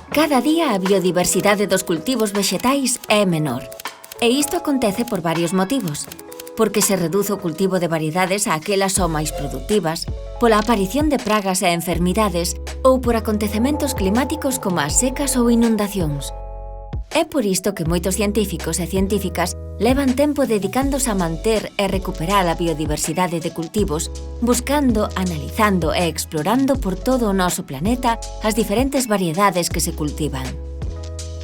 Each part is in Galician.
Cada día a biodiversidade dos cultivos vexetais é menor. E isto acontece por varios motivos. Porque se reduce o cultivo de variedades a aquelas só máis produtivas, pola aparición de pragas e enfermidades ou por acontecementos climáticos como as secas ou inundacións. É por isto que moitos científicos e científicas levan tempo dedicándose a manter e recuperar a biodiversidade de cultivos, buscando, analizando e explorando por todo o noso planeta as diferentes variedades que se cultivan.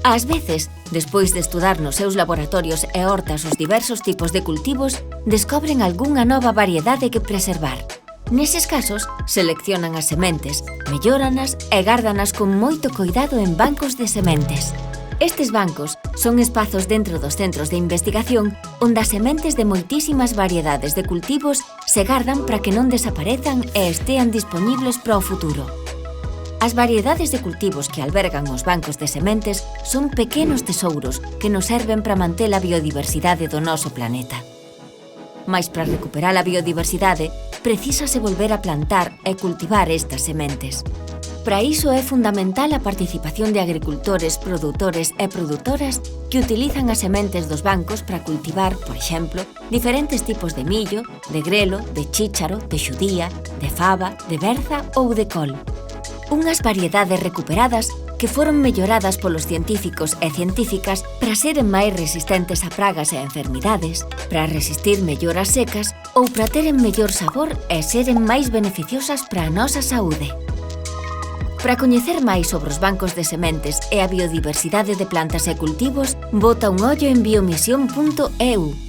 Ás veces, despois de estudar nos seus laboratorios e hortas os diversos tipos de cultivos, descobren algunha nova variedade que preservar. Neses casos, seleccionan as sementes, mellóranas e gárdanas con moito coidado en bancos de sementes. Estes bancos son espazos dentro dos centros de investigación onde as sementes de moitísimas variedades de cultivos se gardan para que non desaparezan e estean dispoñibles para o futuro. As variedades de cultivos que albergan os bancos de sementes son pequenos tesouros que nos serven para manter a biodiversidade do noso planeta. Mais para recuperar a biodiversidade, precísase volver a plantar e cultivar estas sementes. Para iso é fundamental a participación de agricultores, produtores e produtoras que utilizan as sementes dos bancos para cultivar, por exemplo, diferentes tipos de millo, de grelo, de chícharo, de xudía, de fava, de berza ou de col. Unhas variedades recuperadas que foron melloradas polos científicos e científicas para seren máis resistentes a pragas e enfermidades, para resistir mellor as secas ou para teren mellor sabor e seren máis beneficiosas para a nosa saúde. Para coñecer máis sobre os bancos de sementes e a biodiversidade de plantas e cultivos, bota un ollo en biomisión.eu.